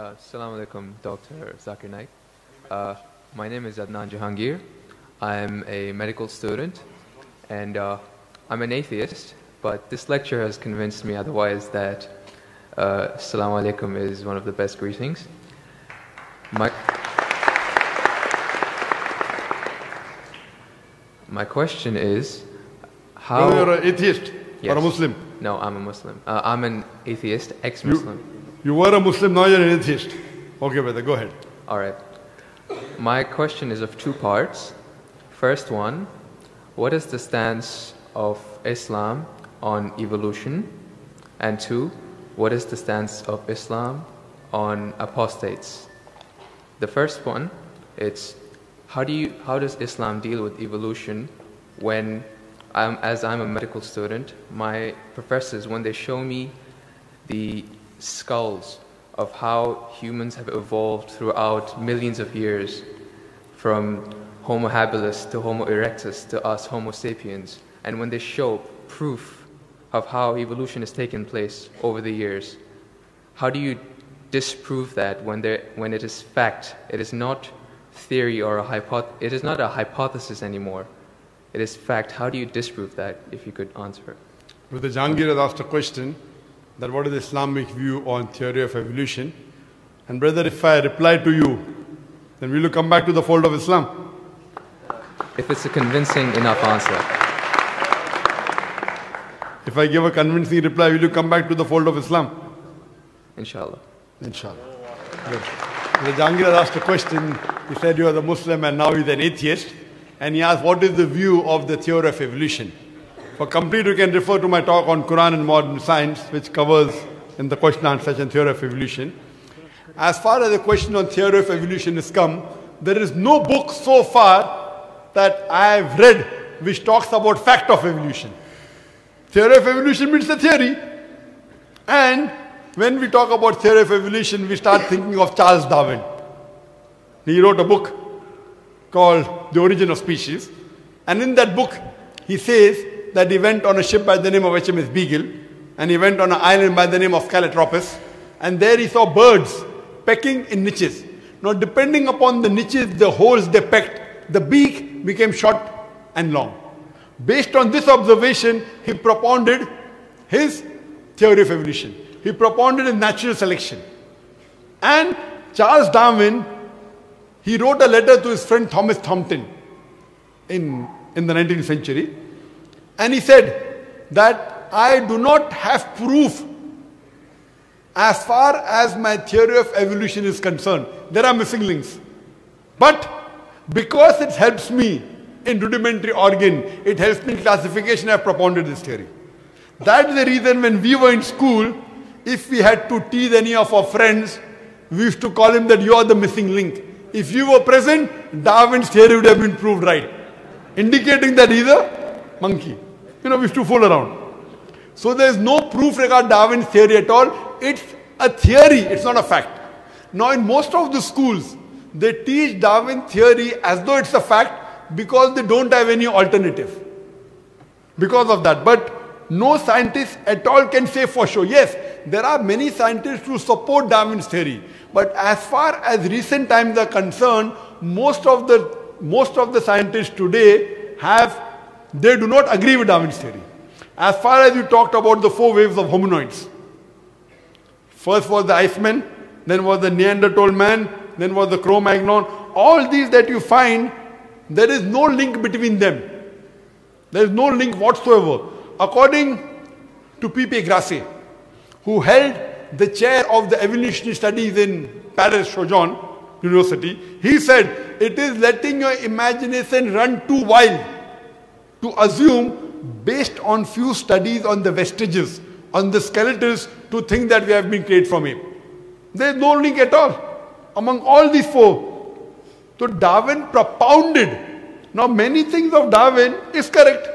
Assalamu alaikum, Dr. Zakir Naik. My name is Adnan Jahangir. I'm a medical student, and I'm an atheist, but this lecture has convinced me otherwise that Assalamu alaikum is one of the best greetings. My question is, how... No, you're an atheist or a Muslim? No, I'm a Muslim. I'm an atheist, ex-Muslim. You were a Muslim, now you're an atheist. Okay, brother, go ahead. All right. My question is of two parts. First one, what is the stance of Islam on evolution? And two, what is the stance of Islam on apostates? The first one, it's how does Islam deal with evolution when, as I'm a medical student, my professors, when they show me the skulls of how humans have evolved throughout millions of years, from Homo habilis to Homo erectus to us Homo sapiens, and when they show proof of how evolution has taken place over the years, how do you disprove that when it is fact? It is not theory or it is not a hypothesis anymore. It is fact. How do you disprove that, if you could answer? Brother Jahangir has asked a question that what is the Islamic view on theory of evolution? And brother, if I reply to you, then will you come back to the fold of Islam? If it's a convincing enough answer. If I give a convincing reply, will you come back to the fold of Islam? Inshallah. Inshallah. Good. Brother Jahangir has asked a question. He said you are the Muslim and now he's an atheist. And he asked, what is the view of the theory of evolution? For complete, you can refer to my talk on Quran and modern science, which covers in the question and answer session theory of evolution. As far as the question on theory of evolution is come, there is no book so far that I have read which talks about fact of evolution. Theory of evolution means a theory. And when we talk about theory of evolution, we start thinking of Charles Darwin. He wrote a book called The Origin of Species. And in that book, he says that he went on a ship by the name of HMS Beagle, and he went on an island by the name of Calotropis, and there he saw birds pecking in niches. Now, depending upon the niches, the holes they pecked, the beak became short and long. Based on this observation, he propounded his theory of evolution. He propounded his natural selection. And Charles Darwin, he wrote a letter to his friend Thomas Thompson in the 19th century. And he said that I do not have proof as far as my theory of evolution is concerned. There are missing links. But because it helps me in rudimentary organ, it helps me in classification, I have propounded this theory. That's the reason when we were in school, if we had to tease any of our friends, we used to call him that you are the missing link. If you were present, Darwin's theory would have been proved right, indicating that he's a monkey. We used to fool around. So there is no proof regarding Darwin's theory at all. It's a theory, it's not a fact. Now in most of the schools, they teach Darwin theory as though it's a fact because they don't have any alternative. Because of that. But no scientist at all can say for sure. Yes, there are many scientists who support Darwin's theory. But as far as recent times are concerned, most of the scientists today they do not agree with Darwin's theory. As far as you talked about the 4 waves of hominoids. First was the Iceman, then was the Neanderthal man, then was the Cro-Magnon. All these that you find, there is no link between them. There is no link whatsoever. According to P.P. Grassi, who held the chair of the evolutionary studies in Paris Sorbonne University, he said, it is letting your imagination run too wild to assume, based on few studies on the vestiges, on the skeletons, to think that we have been created from ape. There is no link at all among all these 4. So Darwin propounded. Now many things of Darwin is correct.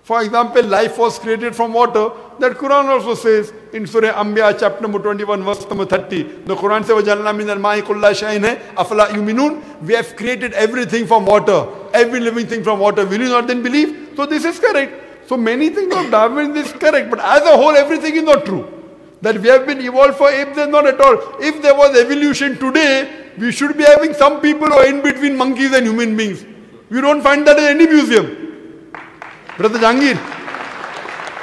For example, life was created from water. That Quran also says in Surah Anbiya chapter number 21 verse number 30. The Quran says, وَجَعَلْنَا مِنَ الْمَاءِ كُلَّ شَيْءٍ أَفَلَا يُؤْمِنُونَ. We have created everything from water. Every living thing from water. Will you not then believe? So this is correct. So many things of Darwin is correct. But as a whole, everything is not true. That we have been evolved for apes, then not at all. If there was evolution today, we should be having some people who are in between monkeys and human beings. We don't find that in any museum. Brother Jangir,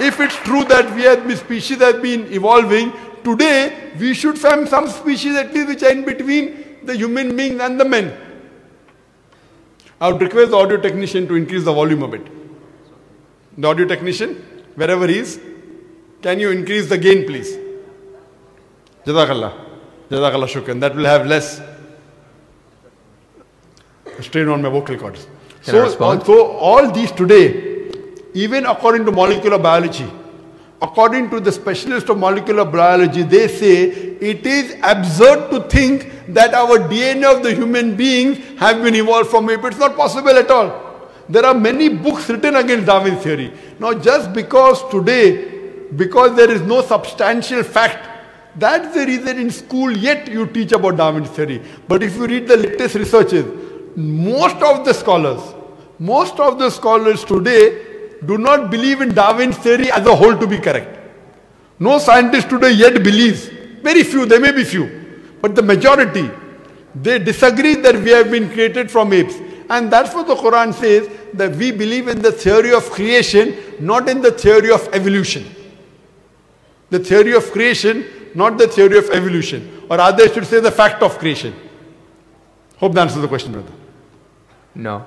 if it's true that we have species have been evolving, today we should find some species at least which are in between the human beings and the men. I would request the audio technician to increase the volume a bit. The audio technician, wherever he is, can you increase the gain, please? Jazakallah. Jazakallah shukran. That will have less strain on my vocal cords. So all these today, even according to molecular biology, according to the specialists of molecular biology, they say it is absurd to think that our DNA of the human beings have been evolved from ape. It's not possible at all. There are many books written against Darwin's theory. Now just because today, because there is no substantial fact, that's the reason in school yet you teach about Darwin's theory. But if you read the latest researches, most of the scholars today do not believe in Darwin's theory as a whole to be correct. No scientist today yet believes. Very few, there may be few. But the majority, they disagree that we have been created from apes. And that's what the Quran says, that we believe in the theory of creation, not in the theory of evolution. The theory of creation, not the theory of evolution. Or rather, I should say the fact of creation. Hope that answers the question, brother. No.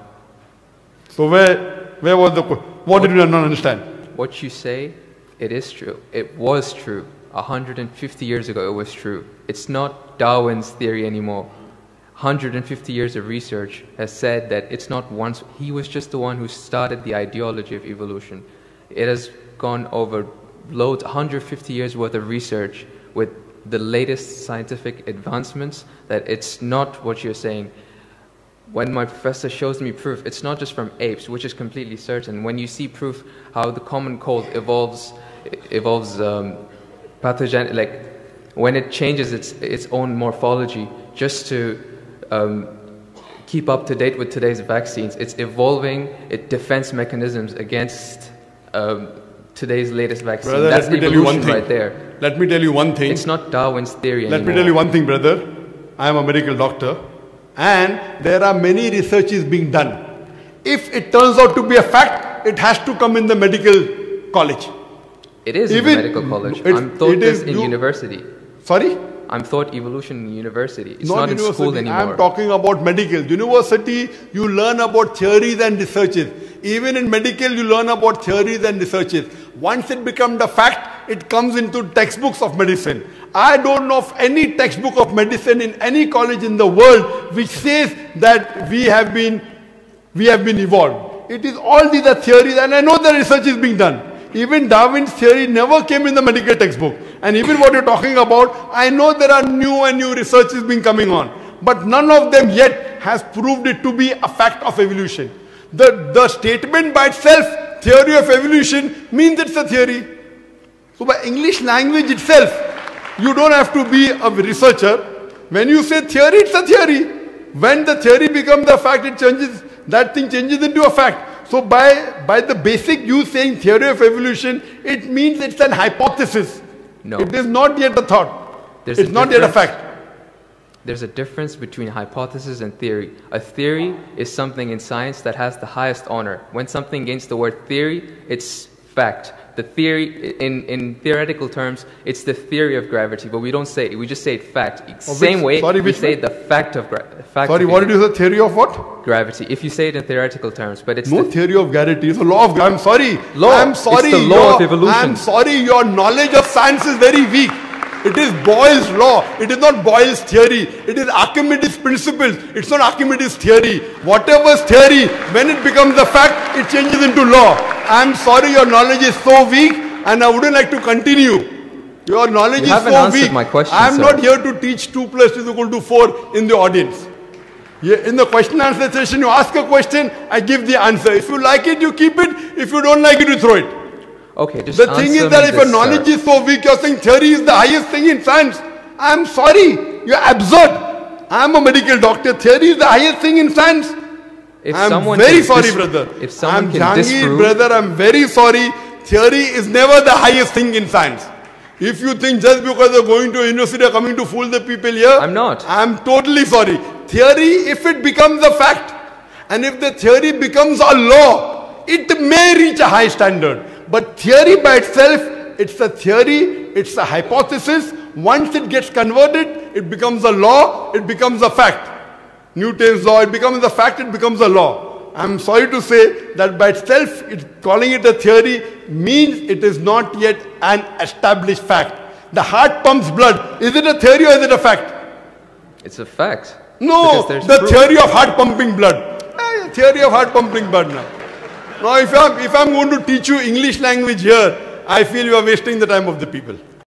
So where was the question? What did you not understand? What you say, it is true. It was true. 150 years ago, it was true. It's not Darwin's theory anymore. 150 years of research has said that it's not once. He was just the one who started the ideology of evolution. It has gone over loads, 150 years worth of research with the latest scientific advancements, that it's not what you're saying. When my professor shows me proof, it's not just from apes, which is completely certain. When you see proof how the common cold evolves pathogen, like when it changes its own morphology just to keep up to date with today's vaccines, it's evolving its defense mechanisms against today's latest vaccine. Brother, that's evolution right there. Let me tell you one thing. It's not Darwin's theory anymore. Let me tell you one thing, brother. I am a medical doctor. And there are many researches being done. If it turns out to be a fact, it has to come in the medical college. It is in the medical college. I'm taught this in university. Sorry? I'm taught evolution in university. It's not in school anymore. I'm talking about medical. University, you learn about theories and researches. Even in medical, you learn about theories and researches. Once it becomes a fact, it comes into textbooks of medicine. I don't know of any textbook of medicine in any college in the world which says that we have been evolved. It is all these are theories, and I know the research is being done. Even Darwin's theory never came in the medical textbook. And even what you're talking about, I know there are new and new researches being coming on. But none of them yet has proved it to be a fact of evolution. The statement by itself, theory of evolution, means it's a theory. So by English language itself, you don't have to be a researcher. When you say theory, it's a theory. When the theory becomes a fact, it changes. That thing changes into a fact. So by the basic you saying theory of evolution, it means it's an hypothesis. No. It is not yet a thought. It's not yet a fact. There's a difference between hypothesis and theory. A theory is something in science that has the highest honor. When something gains the word theory, it's fact. The theory, in theoretical terms, it's the theory of gravity, but we don't say it, we just say it fact. Same way we say the fact of gravity. Sorry, what did you say? Theory of what? Gravity. If you say it in theoretical terms, but it's no theory of gravity. It's a law of gravity. I'm sorry. Law. I'm sorry. It's the law of evolution. I'm sorry. Your knowledge of science is very weak. It is Boyle's law. It is not Boyle's theory. It is Archimedes' principles. It's not Archimedes' theory. Whatever's theory, when it becomes a fact, it changes into law. I'm sorry, your knowledge is so weak, and I wouldn't like to continue. Your knowledge is so weak. My question, I'm not here to teach 2 + 2 = 4 in the audience. In the question and answer session, you ask a question, I give the answer. If you like it, you keep it. If you don't like it, you throw it. Okay, just the thing is that if your knowledge is so weak, you're saying theory is the highest thing in science. I'm sorry, you're absurd. I'm a medical doctor. Theory is the highest thing in science. I'm very sorry, brother. If someone I'm Jangir, brother. I'm very sorry. Theory is never the highest thing in science. If you think just because you're going to a university or coming to fool the people here, I'm not. I'm totally sorry. Theory, if it becomes a fact, and if the theory becomes a law, it may reach a high standard. But theory by itself, it's a theory, it's a hypothesis. Once it gets converted, it becomes a law, it becomes a fact. Newton's law, it becomes a fact, it becomes a law. I'm sorry to say that by itself, calling it a theory means it is not yet an established fact. The heart pumps blood. Is it a theory or is it a fact? It's a fact. No, the proof. theory of heart pumping blood. Theory of heart pumping blood now. Now if I'm going to teach you English language here, I feel you are wasting the time of the people.